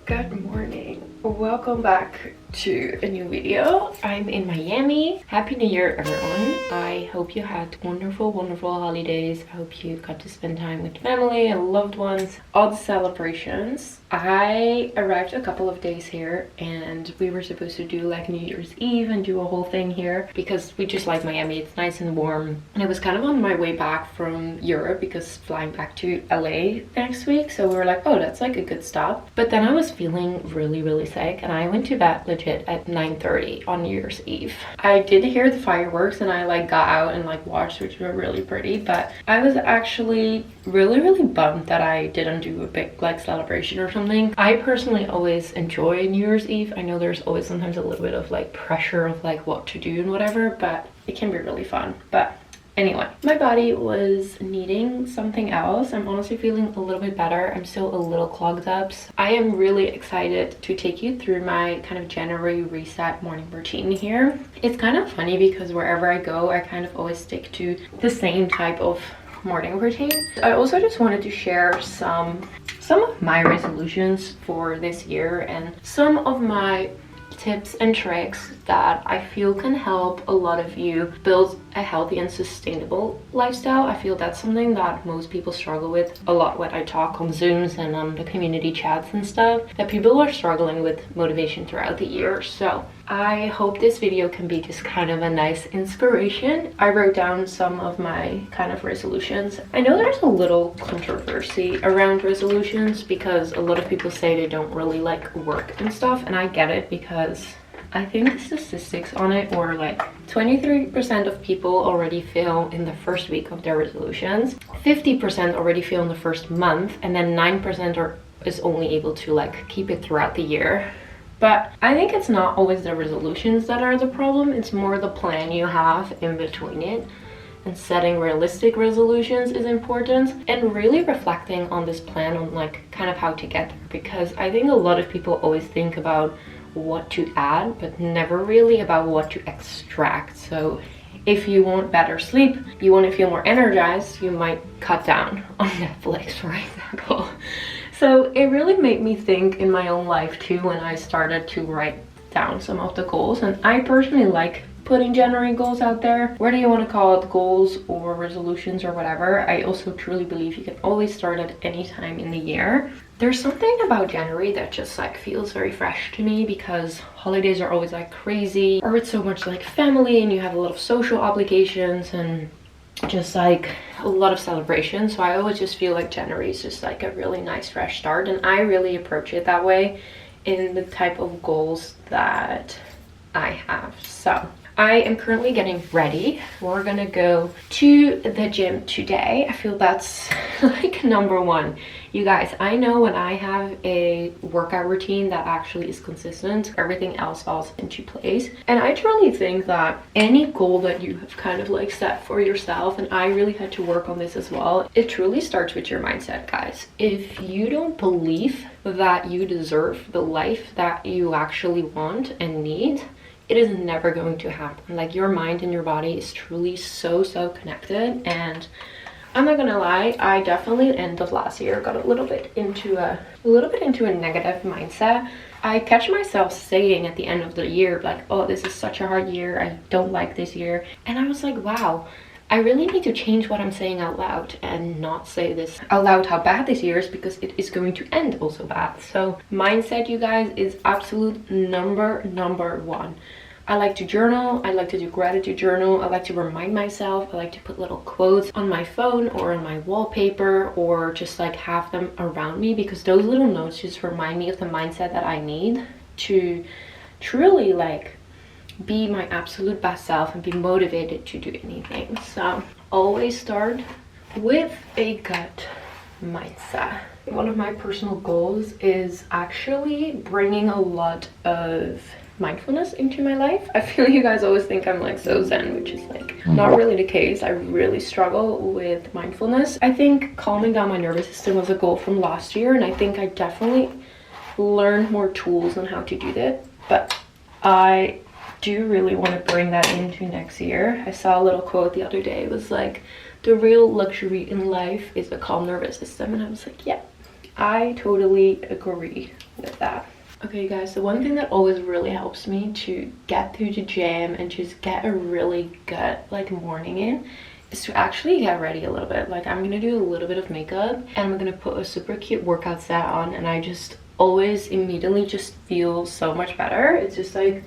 Good morning. Welcome back to a new video. I'm in Miami. Happy New Year, everyone. I hope you had wonderful holidays. I hope you got to spend time with family and loved ones. All the celebrations. I arrived a couple of days here and we were supposed to do like New Year's Eve and do a whole thing here because we just like Miami. It's nice and warm. And I was kind of on my way back from Europe because flying back to LA next week. So we were like, oh, that's like a good stop. But then I was feeling really sick and I went to bed legit at 9:30 on New Year's Eve. I did hear the fireworks and I like got out and like watched, which were really pretty, but I was actually really bummed that I didn't do a big like celebration or something. I personally always enjoy New Year's Eve. I know there's always sometimes a little bit of like pressure of like what to do and whatever, but it can be really fun. But anyway, my body was needing something else. I'm honestly feeling a little bit better. I'm still a little clogged up. So I am really excited to take you through my kind of January reset morning routine here. It's kind of funny because wherever I go, I kind of always stick to the same type of morning routine. I also just wanted to share some of my resolutions for this year and some of my tips and tricks that I feel can help a lot of you build a healthy and sustainable lifestyle. I feel that's something that most people struggle with a lot when I talk on Zooms and on the community chats and stuff, that people are struggling with motivation throughout the year. So I hope this video can be just kind of a nice inspiration. I wrote down some of my kind of resolutions. I know there's a little controversy around resolutions because a lot of people say they don't really like work and stuff, and I get it because I think the statistics on it were like 23% of people already fail in the first week of their resolutions, 50% already fail in the first month, and then 9% is only able to like keep it throughout the year. But I think it's not always the resolutions that are the problem, it's more the plan you have in between it. And setting realistic resolutions is important, and really reflecting on this plan on like kind of how to get there, because I think a lot of people always think about what to add but never really about what to extract. So if you want better sleep, you want to feel more energized, you might cut down on Netflix, for example. So it really made me think in my own life too when I started to write down some of the goals. And I personally like putting January goals out there, whether you want to call it goals or resolutions or whatever. I also truly believe you can always start at any time in the year. There's something about January that just like feels very fresh to me because holidays are always like crazy, or it's so much like family and you have a lot of social obligations and just like a lot of celebrations. So I always just feel like January is just like a really nice fresh start, and I really approach it that way in the type of goals that I have. So I am currently getting ready. We're gonna go to the gym today. I feel that's like number one. You guys, I know when I have a workout routine that actually is consistent, everything else falls into place. And I truly think that any goal that you have kind of like set for yourself, and I really had to work on this as well, it truly starts with your mindset, guys. If you don't believe that you deserve the life that you actually want and need, it is never going to happen. Like, your mind and your body is truly so connected. And I'm not gonna lie, I definitely end of last year got a little bit into a negative mindset. I catch myself saying at the end of the year like, oh, this is such a hard year, I don't like this year. And I was like, wow, I really need to change what I'm saying out loud and not say this out loud how bad this year is, because it is going to end also bad. So mindset, you guys, is absolute number one. I like to journal, I like to do gratitude journal, I like to remind myself, I like to put little quotes on my phone or on my wallpaper, or just like have them around me, because those little notes just remind me of the mindset that I need to truly like be my absolute best self and be motivated to do anything. So always start with a gut mindset. One of my personal goals is actually bringing a lot of mindfulness into my life. I feel you guys always think I'm like so zen, which is like not really the case. I really struggle with mindfulness. I think calming down my nervous system was a goal from last year, and I think I definitely learned more tools on how to do that, but I do really want to bring that into next year. I saw a little quote the other day. It was like, the real luxury in life is a calm nervous system, and I was like, yeah, I totally agree with that. Okay guys, the one thing that always really helps me to get through the gym and just get a really good like morning in is to actually get ready a little bit. Like I'm gonna do a little bit of makeup and I'm gonna put a super cute workout set on, and I just always immediately just feel so much better. It's just like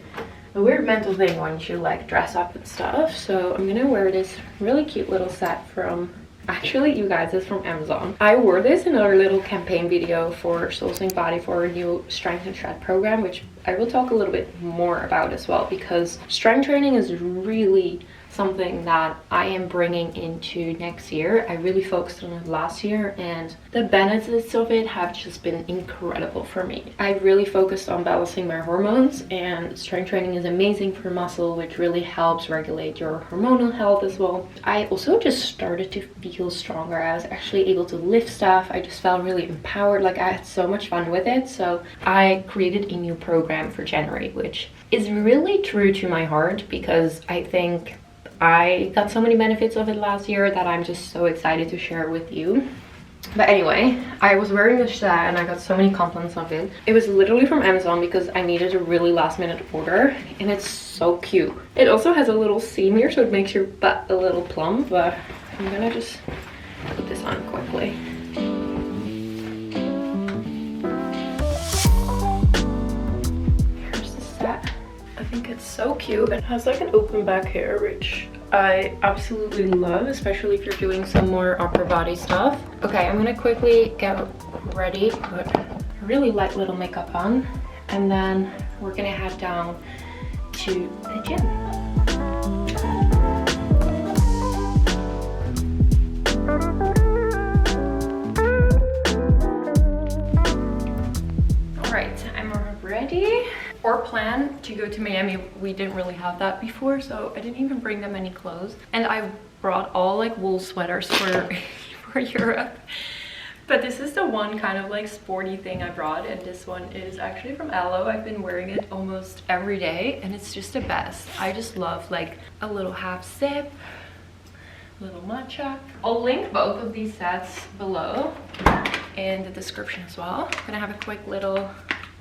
a weird mental thing once you like dress up and stuff. So I'm gonna wear this really cute little set from, actually you guys, it's from Amazon. I wore this in our little campaign video for Soul Sing Body for a new strength and shred program, which I will talk a little bit more about as well, because strength training is really something that I am bringing into next year. I really focused on it last year and the benefits of it have just been incredible for me. I really focused on balancing my hormones, and strength training is amazing for muscle, which really helps regulate your hormonal health as well. I also just started to feel stronger. I was actually able to lift stuff. I just felt really empowered. Like I had so much fun with it. So I created a new program for January, which is really true to my heart, because I think I got so many benefits of it last year that I'm just so excited to share with you. But anyway, I was wearing this set and I got so many compliments of it. It was literally from Amazon because I needed a really last minute order, and it's so cute. It also has a little seam here, so it makes your butt a little plump, but I'm gonna just put this on quickly. Here's the set. I think it's so cute. It has like an open back here, which I absolutely love, especially if you're doing some more upper body stuff. Okay, I'm gonna quickly get ready, put a really light little makeup on, and then we're gonna head down to the gym. Alright, I'm ready. Our plan to go to Miami, we didn't really have that before, so I didn't even bring that many clothes. And I brought all like wool sweaters for Europe. But this is the one kind of like sporty thing I brought, and this one is actually from Aloe. I've been wearing it almost every day and it's just the best. I just love like a little half sip, a little matcha. I'll link both of these sets below in the description as well. I'm gonna have a quick little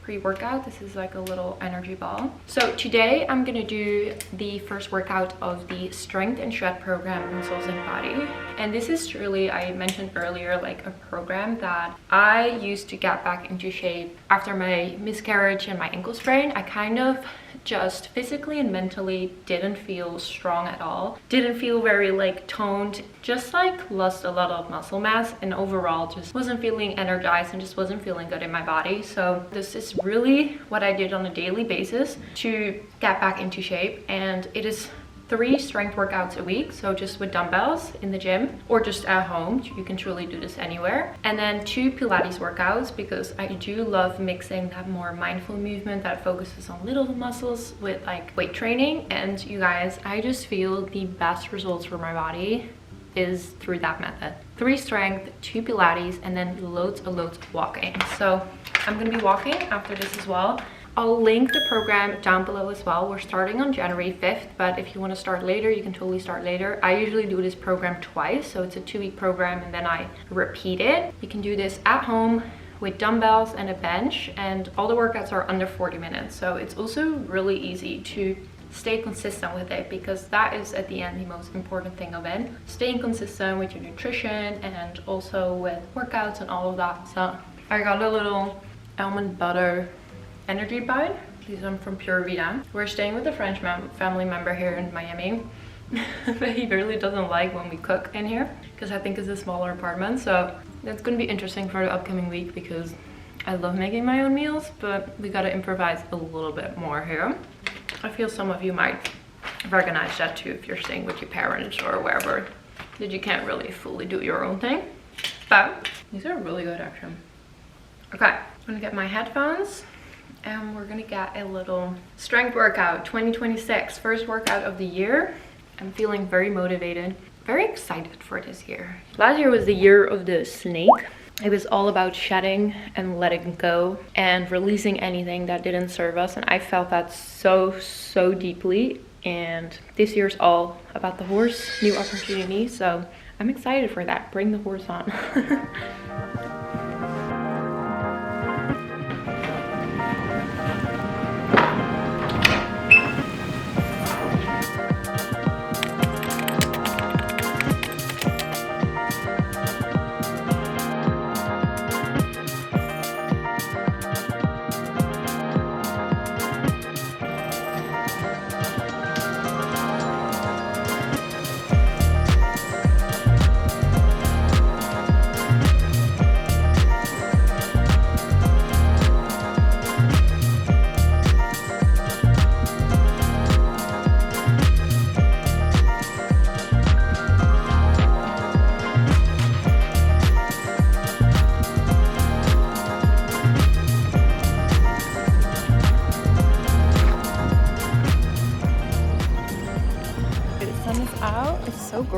pre-workout. This is like a little energy ball. So today I'm gonna do the first workout of the strength and shred program in Soul Sing Body, and this is truly, I mentioned earlier, like a program that I used to get back into shape after my miscarriage and my ankle sprain. I kind of just physically and mentally didn't feel strong at all, didn't feel very like toned, just like lost a lot of muscle mass, and overall just wasn't feeling energized and just wasn't feeling good in my body. So this is really what I did on a daily basis to get back into shape, and it is 3 strength workouts a week, so just with dumbbells in the gym or just at home. You can truly do this anywhere. And then 2 Pilates workouts, because I do love mixing that more mindful movement that focuses on little muscles with like weight training. And you guys, I just feel the best results for my body is through that method. 3 strength, 2 Pilates, and then loads of walking. So I'm gonna be walking after this as well. I'll link the program down below as well. We're starting on January 5th, but if you want to start later, you can totally start later. I usually do this program twice, so it's a 2-week program and then I repeat it. You can do this at home with dumbbells and a bench, and all the workouts are under 40 minutes. So it's also really easy to stay consistent with it, because that is at the end the most important thing of it. Staying consistent with your nutrition and also with workouts and all of that. So I got a little almond butter energy bar. These are from Pure Vita. We're staying with a French family member here in Miami, but he really doesn't like when we cook in here because I think it's a smaller apartment. So that's gonna be interesting for the upcoming week, because I love making my own meals, but we gotta improvise a little bit more here. I feel some of you might recognize that too if you're staying with your parents or wherever, that you can't really fully do your own thing. But these are really good actually. Okay, I'm gonna get my headphones and we're gonna get a little strength workout 2026, first workout of the year. I'm feeling very motivated, very excited for this year. Last year was the year of the snake. It was all about shedding and letting go and releasing anything that didn't serve us, and I felt that so deeply. And this year's all about the horse, new opportunity, so I'm excited for that. Bring the horse on.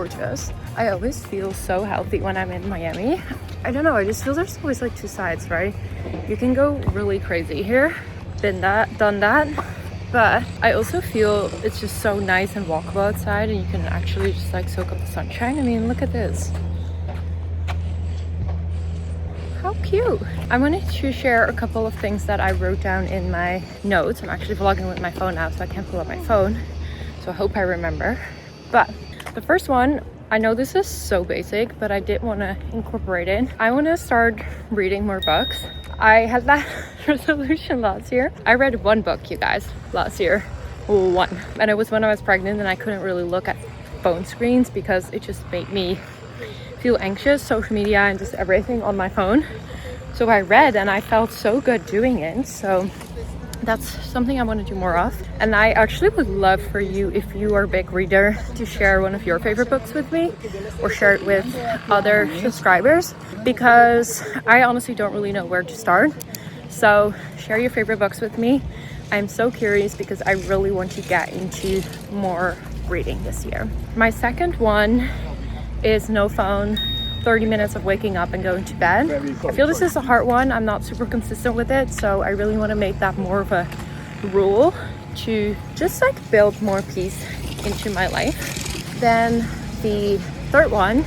gorgeous. I always feel so healthy when I'm in Miami. I don't know, I just feel there's always like two sides, right? You can go really crazy here, been that, done that, but I also feel it's just so nice and walkable outside, and you can actually just like soak up the sunshine. I mean, look at this. How cute. I wanted to share a couple of things that I wrote down in my notes. I'm actually vlogging with my phone now, so I can't pull up my phone, so I hope I remember. But the first one, I know this is so basic, but I did want to incorporate it. I want to start reading more books. I had that resolution last year. I read one book, you guys, last year. One. And it was when I was pregnant and I couldn't really look at phone screens because it just made me feel anxious, social media and just everything on my phone. So I read and I felt so good doing it. So that's something I want to do more of. And I actually would love for you, if you are a big reader, to share one of your favorite books with me or share it with other subscribers, because I honestly don't really know where to start. So share your favorite books with me. I'm so curious because I really want to get into more reading this year. My second one is no phone, 30 minutes of waking up and going to bed. I feel this is a hard one. I'm not super consistent with it, so I really want to make that more of a rule to just like build more peace into my life. Then the third one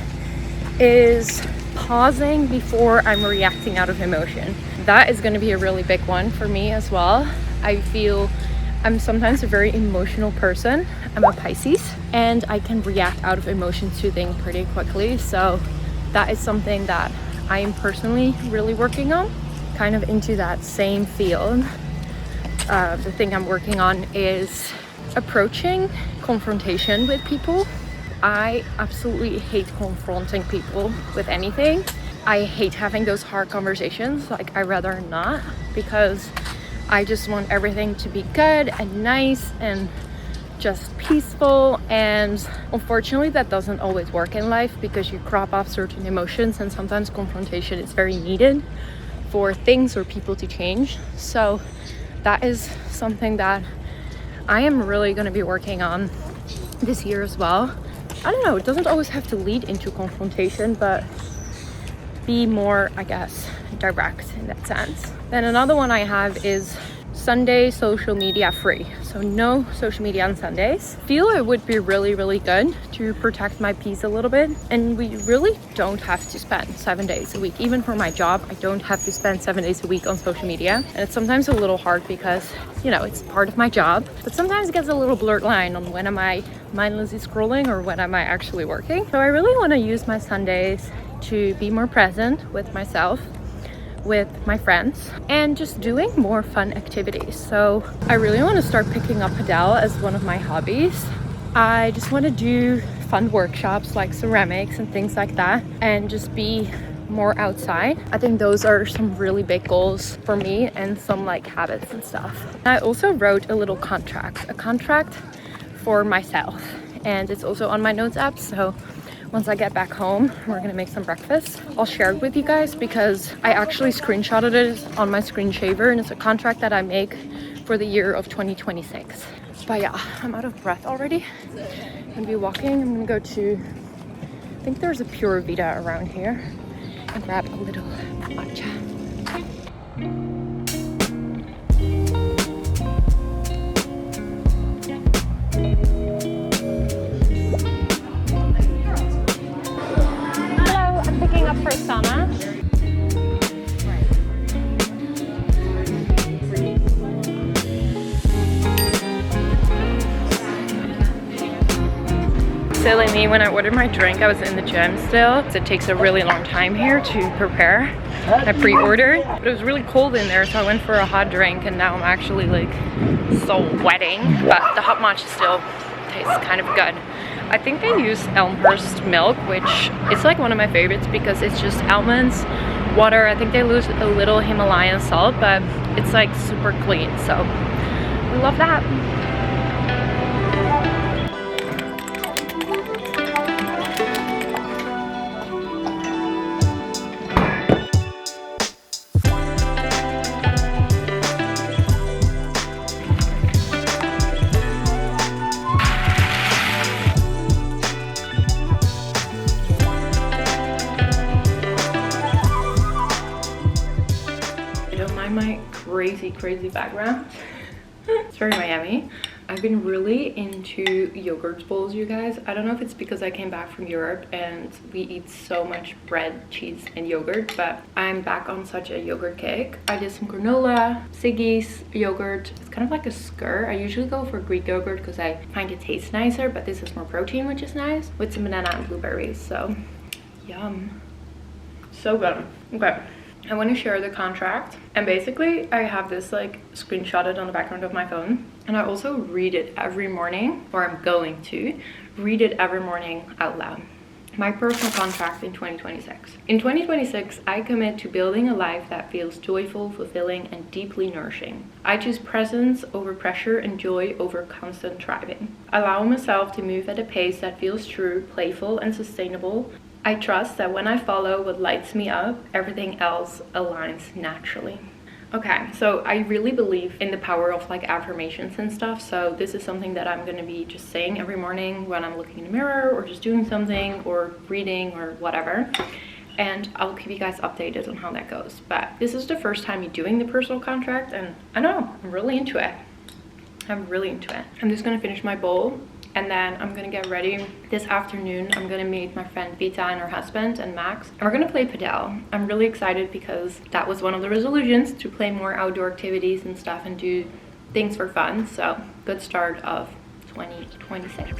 is pausing before I'm reacting out of emotion. That is going to be a really big one for me as well. I feel I'm sometimes a very emotional person. I'm a Pisces and I can react out of emotion to things pretty quickly. So that is something that I am personally really working on, kind of into that same field. The thing I'm working on is approaching confrontation with people. I absolutely hate confronting people with anything. I hate having those hard conversations. Like, I'd rather not, because I just want everything to be good and nice and just peaceful. And unfortunately that doesn't always work in life, because you crop off certain emotions and sometimes confrontation is very needed for things or people to change. So that is something that I am really going to be working on this year as well. I don't know, it doesn't always have to lead into confrontation, but be more, I guess, direct in that sense. Then another one I have is Sunday social media free. So no social media on Sundays. Feel it would be really, really good to protect my peace a little bit. And we really don't have to spend 7 days a week. Even for my job, I don't have to spend 7 days a week on social media. And it's sometimes a little hard because, you know, it's part of my job. But sometimes it gets a little blurred line on when am I mindlessly scrolling or when am I actually working. So I really want to use my Sundays to be more present with myself, with my friends, and just doing more fun activities. So I really want to start picking up padel as one of my hobbies. I just want to do fun workshops like ceramics and things like that, and just be more outside. I think those are some really big goals for me, and some like habits and stuff. I also wrote a little contract, a contract for myself, and it's also on my notes app. So once I get back home, we're gonna make some breakfast. I'll share it with you guys because I actually screenshotted it on my screen saver, and it's a contract that I make for the year of 2026. But yeah, I'm out of breath already. I'm gonna be walking. I'm gonna go to, I think there's a Pure Vita around here, and grab a little matcha. Up for Sanne. Silly me, when I ordered my drink I was in the gym still. It takes a really long time here to prepare. I pre-ordered, but it was really cold in there, so I went for a hot drink, and now I'm actually like sweating. But the hot matcha still tastes kind of good. I think they use Elmhurst milk, which is like one of my favorites because it's just almonds, water. I think they use a little Himalayan salt, but it's like super clean. So we love that. behind my crazy background. It's very Miami. I've been really into yogurt bowls, you guys. I don't know if it's because I came back from Europe and we eat so much bread, cheese and yogurt, but I'm back on such a yogurt kick. I did some granola, Siggy's yogurt. It's kind of like a skyr. I usually go for Greek yogurt because I find it tastes nicer, but this is more protein, which is nice, with some banana and blueberries. So yum, so good. Okay, I want to share the contract, and basically I have this like screenshotted on the background of my phone, and I also read it every morning, or I'm going to read it every morning out loud. My personal contract in 2026. In 2026, I commit to building a life that feels joyful, fulfilling, and deeply nourishing. I choose presence over pressure and joy over constant striving. Allow myself to move at a pace that feels true, playful, and sustainable. I trust that when I follow what lights me up, everything else aligns naturally. Okay, so I really believe in the power of like affirmations and stuff. So this is something that I'm going to be just saying every morning when I'm looking in the mirror or just doing something or reading or whatever. And I'll keep you guys updated on how that goes. But this is the first time you're doing the personal contract, and I know, I'm really into it. I'm really into it. I'm just going to finish my bowl. And then I'm gonna get ready. This afternoon, I'm gonna meet my friend Vita and her husband and Max. And we're gonna play padel. I'm really excited because that was one of the resolutions, to play more outdoor activities and stuff and do things for fun. So good start of 2026.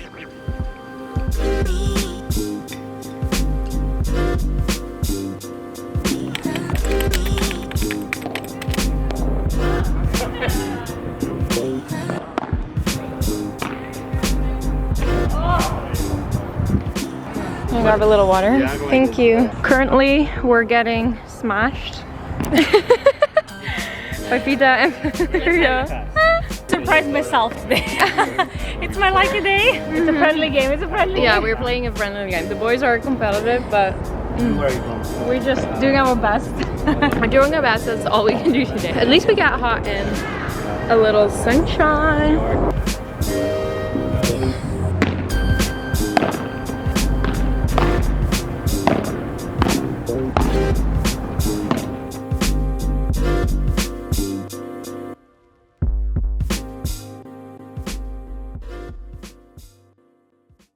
Can you grab a little water? Yeah, thank you. Currently, we're getting smashed by Vita and Maria. Surprised myself today. It's my lucky day. It's a friendly game. It's a friendly game. Yeah, we're playing a friendly game. The boys are competitive, but Where are you from? we're just doing our best. we're doing our best. That's all we can do today. At least we got hot and a little sunshine.